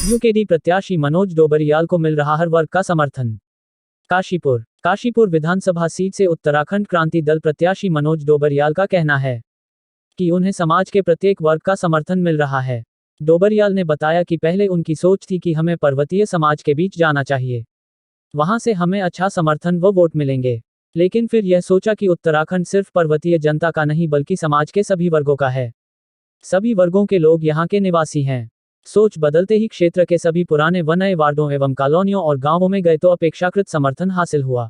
UKD प्रत्याशी मनोज डोबरियाल को मिल रहा हर वर्ग का समर्थन। काशीपुर विधानसभा सीट से उत्तराखंड क्रांति दल प्रत्याशी मनोज डोबरियाल का कहना है कि उन्हें समाज के प्रत्येक वर्ग का समर्थन मिल रहा है। डोबरियाल ने बताया कि पहले उनकी सोच थी कि हमें पर्वतीय समाज के बीच जाना चाहिए, वहां से हमें अच्छा समर्थन व वोट मिलेंगे। लेकिन फिर यह सोचा कि उत्तराखंड सिर्फ पर्वतीय जनता का नहीं बल्कि समाज के सभी वर्गों का है। सभी वर्गों के लोग यहाँ के निवासी हैं। सोच बदलते ही क्षेत्र के सभी पुराने व नए वार्डों एवं कॉलोनियों और गांवों में गए तो अपेक्षाकृत समर्थन हासिल हुआ।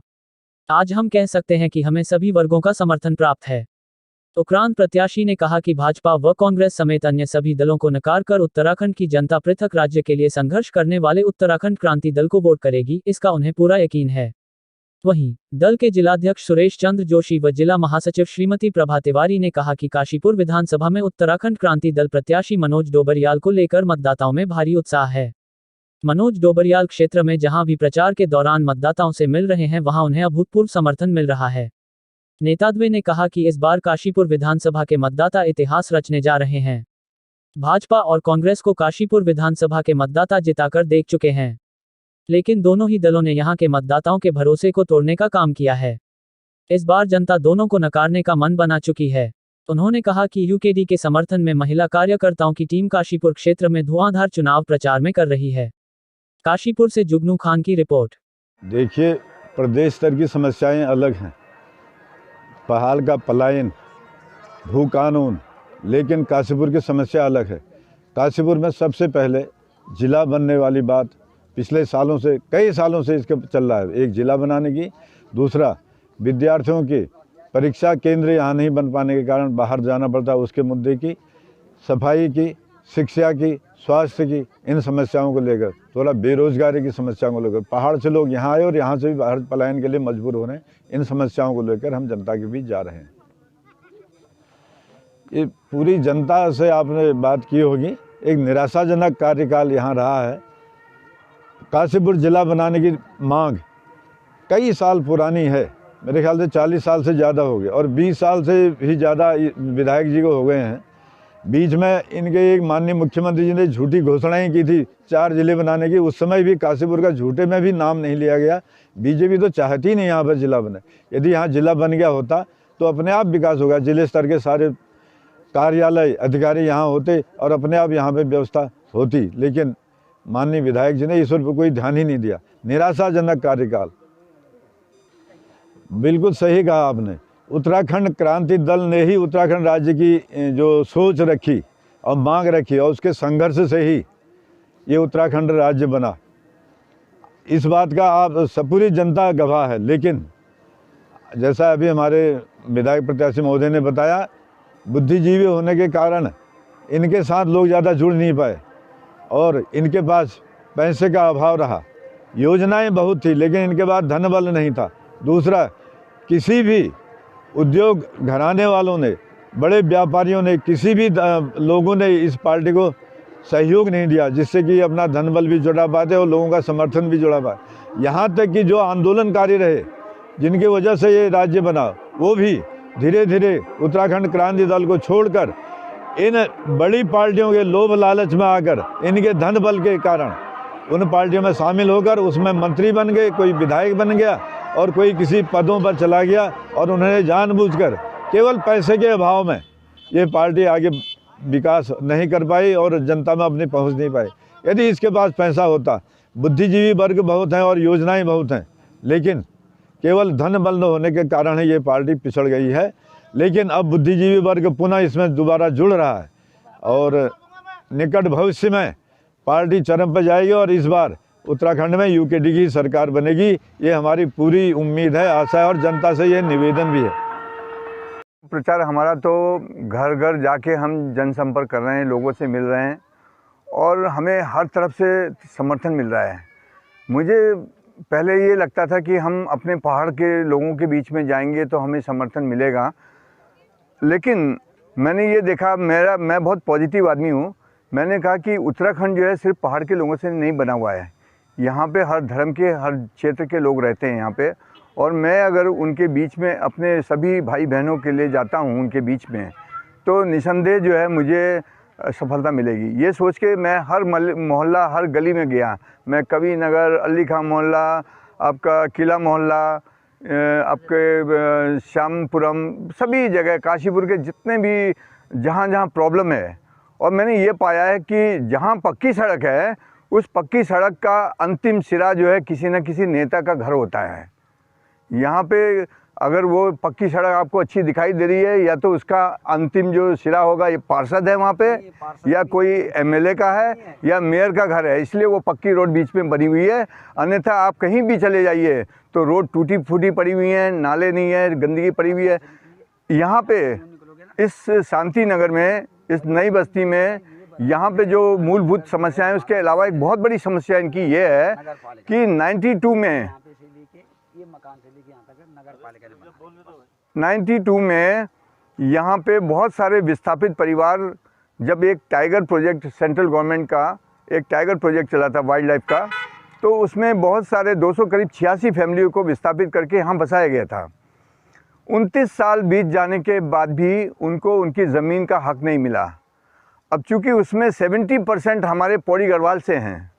आज हम कह सकते हैं कि हमें सभी वर्गों का समर्थन प्राप्त है। उपरांत प्रत्याशी ने कहा कि भाजपा व कांग्रेस समेत अन्य सभी दलों को नकार कर उत्तराखंड की जनता पृथक राज्य के लिए संघर्ष करने वाले उत्तराखंड क्रांति दल को वोट करेगी, इसका उन्हें पूरा यकीन है। वहीं दल के जिलाध्यक्ष सुरेश चंद्र जोशी व जिला महासचिव श्रीमती प्रभा तिवारी ने कहा कि काशीपुर विधानसभा में उत्तराखंड क्रांति दल प्रत्याशी मनोज डोबरियाल को लेकर मतदाताओं में भारी उत्साह है। मनोज डोबरियाल क्षेत्र में जहां भी प्रचार के दौरान मतदाताओं से मिल रहे हैं, वहां उन्हें अभूतपूर्व समर्थन मिल रहा है। नेताद्वय ने कहा कि इस बार काशीपुर विधानसभा के मतदाता इतिहास रचने जा रहे हैं। भाजपा और कांग्रेस को काशीपुर विधानसभा के मतदाता जिताकर देख चुके हैं, लेकिन दोनों ही दलों ने यहां के मतदाताओं के भरोसे को तोड़ने का काम किया है। इस बार जनता दोनों को नकारने का मन बना चुकी है। उन्होंने कहा कि यूकेडी के समर्थन में महिला कार्यकर्ताओं की टीम काशीपुर क्षेत्र में धुआंधार चुनाव प्रचार में कर रही है। काशीपुर से जुगनू खान की रिपोर्ट। देखिए, प्रदेश स्तर की समस्याएं अलग हैं, पहाड़ का पलायन, भू कानून, लेकिन काशीपुर की समस्या अलग है। काशीपुर में सबसे पहले जिला बनने वाली बात पिछले सालों से, कई सालों से इसके चल रहा है। एक जिला बनाने की, दूसरा विद्यार्थियों की परीक्षा केंद्र यहाँ नहीं बन पाने के कारण बाहर जाना पड़ता, उसके मुद्दे की, सफाई की, शिक्षा की, स्वास्थ्य की, इन समस्याओं को लेकर, थोड़ा बेरोजगारी की समस्याओं को लेकर, पहाड़ से लोग यहाँ आए और यहाँ से भी बाहर पलायन के लिए मजबूर हो रहे हैं। इन समस्याओं को लेकर हम जनता के बीच जा रहे हैं। ये पूरी जनता से आपने बात की होगी, एक निराशाजनक कार्यकाल यहाँ रहा है। काशीपुर जिला बनाने की मांग कई साल पुरानी है, मेरे ख्याल से 40 साल से ज़्यादा हो गए और 20 साल से भी ज़्यादा विधायक जी को हो गए हैं। बीच में इनके एक माननीय मुख्यमंत्री जी ने झूठी घोषणाएं की थी 4 जिले बनाने की, उस समय भी काशीपुर का झूठे में भी नाम नहीं लिया गया। बीजेपी तो चाहती ही नहीं यहाँ पर जिला बने। यदि यहाँ जिला बन गया होता तो अपने आप विकास होगा, जिले स्तर के सारे कार्यालय अधिकारी यहाँ होते और अपने आप यहाँ पर व्यवस्था होती, लेकिन माननीय विधायक जी ने इस पर कोई ध्यान ही नहीं दिया। निराशाजनक कार्यकाल। बिल्कुल सही कहा आपने, उत्तराखंड क्रांति दल ने ही उत्तराखंड राज्य की जो सोच रखी और मांग रखी और उसके संघर्ष से ही ये उत्तराखंड राज्य बना। इस बात का आप पूरी जनता गवाह है। लेकिन जैसा अभी हमारे विधायक प्रत्याशी महोदय ने बताया, बुद्धिजीवी होने के कारण इनके साथ लोग ज़्यादा जुड़ नहीं पाए और इनके पास पैसे का अभाव रहा। योजनाएं बहुत थी लेकिन इनके पास धन बल नहीं था। दूसरा, किसी भी उद्योग घराने वालों ने, बड़े व्यापारियों ने, किसी भी लोगों ने इस पार्टी को सहयोग नहीं दिया जिससे कि अपना धन बल भी जुड़ा पाते और लोगों का समर्थन भी जुड़ा पाए। यहाँ तक कि जो आंदोलनकारी रहे, जिनकी वजह से ये राज्य बना, वो भी धीरे धीरे उत्तराखंड क्रांति दल को छोड़कर इन बड़ी पार्टियों के लोभ लालच में आकर, इनके धन बल के कारण उन पार्टियों में शामिल होकर उसमें मंत्री बन गए, कोई विधायक बन गया और कोई किसी पदों पर चला गया और उन्होंने जानबूझकर केवल पैसे के अभाव में ये पार्टी आगे विकास नहीं कर पाई और जनता में अपनी पहुंच नहीं पाई। यदि इसके पास पैसा होता, बुद्धिजीवी वर्ग बहुत हैं और योजनाएं बहुत हैं, लेकिन केवल धन बल न होने के कारण ही ये पार्टी पिछड़ गई है। लेकिन अब बुद्धिजीवी वर्ग पुनः इसमें दोबारा जुड़ रहा है और निकट भविष्य में पार्टी चरम पर जाएगी और इस बार उत्तराखंड में यूकेडी की सरकार बनेगी। ये हमारी पूरी उम्मीद है, आशा है और जनता से ये निवेदन भी है। प्रचार हमारा तो घर घर जाके हम जनसंपर्क कर रहे हैं, लोगों से मिल रहे हैं और हमें हर तरफ से समर्थन मिल रहा है। मुझे पहले ये लगता था कि हम अपने पहाड़ के लोगों के बीच में जाएंगे तो हमें समर्थन मिलेगा, लेकिन मैंने ये देखा, मैं बहुत पॉजिटिव आदमी हूँ। मैंने कहा कि उत्तराखंड जो है सिर्फ पहाड़ के लोगों से नहीं बना हुआ है। यहाँ पे हर धर्म के, हर क्षेत्र के लोग रहते हैं यहाँ पे, और मैं अगर उनके बीच में अपने सभी भाई बहनों के लिए जाता हूँ उनके बीच में, तो निसंदेह जो है मुझे सफलता मिलेगी। ये सोच के मैं हर मोहल्ला, हर गली में गया। मैं कवि नगर, अली खां मोहल्ला, आपका किला मोहल्ला, आपके श्यामपुरम, सभी जगह काशीपुर के जितने भी जहाँ जहाँ प्रॉब्लम है, और मैंने ये पाया है कि जहाँ पक्की सड़क है उस पक्की सड़क का अंतिम सिरा जो है किसी न किसी नेता का घर होता है। यहाँ पे अगर वो पक्की सड़क आपको अच्छी दिखाई दे रही है, या तो उसका अंतिम जो सिरा होगा ये पार्षद है वहाँ पे, या कोई एमएलए का है, या मेयर का घर है, इसलिए वो पक्की रोड बीच में बनी हुई है। अन्यथा आप कहीं भी चले जाइए तो रोड टूटी फूटी पड़ी हुई है, नाले नहीं है, गंदगी पड़ी हुई है। यहाँ पे इस शांति नगर में, इस नई बस्ती में, यहाँ पे जो मूलभूत समस्या है उसके अलावा एक बहुत बड़ी समस्या इनकी ये है कि 92 में यहाँ पे बहुत सारे विस्थापित परिवार, जब एक टाइगर प्रोजेक्ट, सेंट्रल गवर्नमेंट का एक टाइगर प्रोजेक्ट चला था वाइल्ड लाइफ का, तो उसमें बहुत सारे 200 करीब 86 फैमिलियों को विस्थापित करके यहाँ बसाया गया था। 29 साल बीत जाने के बाद भी उनको उनकी ज़मीन का हक नहीं मिला। अब चूँकि उसमें 70% हमारे पौड़ी गढ़वाल से हैं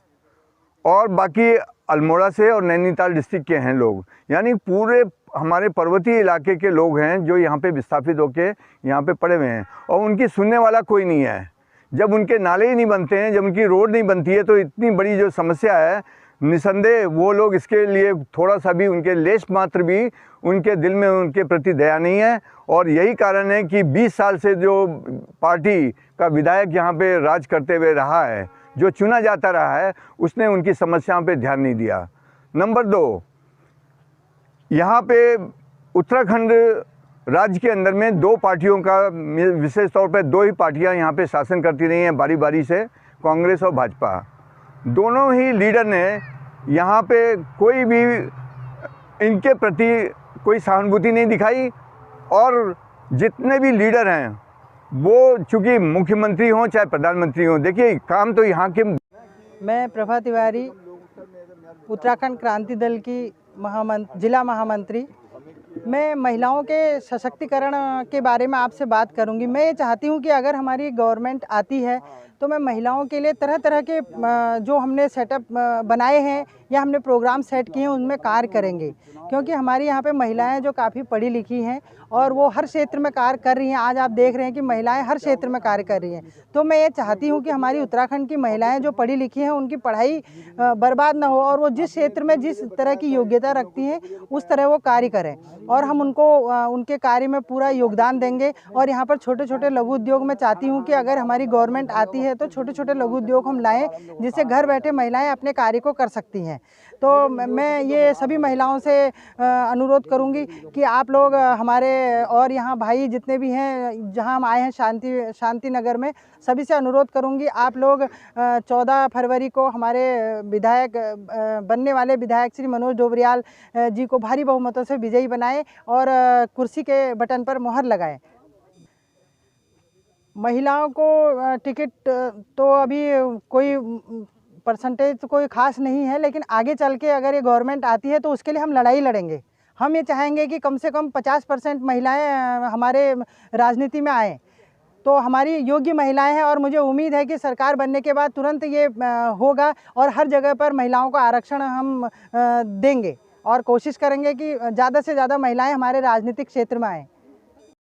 और बाकी अल्मोड़ा से और नैनीताल डिस्ट्रिक्ट के हैं लोग, यानी पूरे हमारे पर्वतीय इलाके के लोग हैं जो यहाँ पे विस्थापित होके यहाँ पे पड़े हुए हैं, और उनकी सुनने वाला कोई नहीं है। जब उनके नाले ही नहीं बनते हैं, जब उनकी रोड नहीं बनती है, तो इतनी बड़ी जो समस्या है, निसंदेह वो लोग इसके लिए थोड़ा सा भी, उनके लेश मात्र भी उनके दिल में उनके प्रति दया नहीं है। और यही कारण है कि 20 साल से जो पार्टी का विधायक यहाँ पे राज करते हुए रहा है, जो चुना जाता रहा है, उसने उनकी समस्याओं पे ध्यान नहीं दिया। नंबर 2, यहाँ पे उत्तराखंड राज्य के अंदर में 2 पार्टियों का, विशेष तौर पे 2 ही पार्टियाँ यहाँ पे शासन करती रही हैं बारी बारी से, कांग्रेस और भाजपा। दोनों ही लीडर ने यहाँ पे कोई भी इनके प्रति कोई सहानुभूति नहीं दिखाई, और जितने भी लीडर हैं वो चूँकि मुख्यमंत्री हों चाहे प्रधानमंत्री हों, देखिए काम तो यहाँ के। मैं प्रभा तिवारी, उत्तराखंड क्रांति दल की जिला महामंत्री। मैं महिलाओं के सशक्तिकरण के बारे में आपसे बात करूंगी। मैं ये चाहती हूँ कि अगर हमारी गवर्नमेंट आती है तो मैं महिलाओं के लिए तरह तरह के जो हमने सेटअप बनाए हैं या हमने प्रोग्राम सेट किए हैं उनमें कार्य करेंगे, क्योंकि हमारी यहाँ पे महिलाएं जो काफ़ी पढ़ी लिखी हैं और वो हर क्षेत्र में कार्य कर रही हैं। आज आप देख रहे हैं कि महिलाएं हर क्षेत्र में कार्य कर रही हैं। तो मैं ये चाहती हूँ कि हमारी उत्तराखंड की महिलाएं जो पढ़ी लिखी हैं उनकी पढ़ाई बर्बाद ना हो, और वो जिस क्षेत्र में जिस तरह की योग्यता रखती हैं उस तरह वो कार्य करें, और हम उनको उनके कार्य में पूरा योगदान देंगे। और यहाँ पर छोटे छोटे लघु उद्योग मैं चाहती हूँ कि अगर हमारी गवर्नमेंट आती है तो छोटे छोटे लघु उद्योग हम लाएँ, जिससे घर बैठे महिलाएँ अपने कार्य को कर सकती हैं। तो मैं ये सभी महिलाओं से अनुरोध करूंगी कि आप लोग हमारे और यहाँ भाई जितने भी हैं जहाँ हम आए हैं शांति नगर में, सभी से अनुरोध करूंगी आप लोग 14 फरवरी को हमारे विधायक बनने वाले विधायक श्री मनोज डोबरियाल जी को भारी बहुमतों से विजयी बनाएं और कुर्सी के बटन पर मुहर लगाएं। महिलाओं को टिकट तो अभी कोई परसेंटेज तो कोई ख़ास नहीं है, लेकिन आगे चल के अगर ये गवर्नमेंट आती है तो उसके लिए हम लड़ाई लड़ेंगे। हम ये चाहेंगे कि कम से कम 50% महिलाएं हमारे राजनीति में आएँ, तो हमारी योग्य महिलाएं हैं। और मुझे उम्मीद है कि सरकार बनने के बाद तुरंत ये होगा और हर जगह पर महिलाओं को आरक्षण हम देंगे, और कोशिश करेंगे कि ज़्यादा से ज़्यादा महिलाएं हमारे राजनीतिक क्षेत्र में आएँ।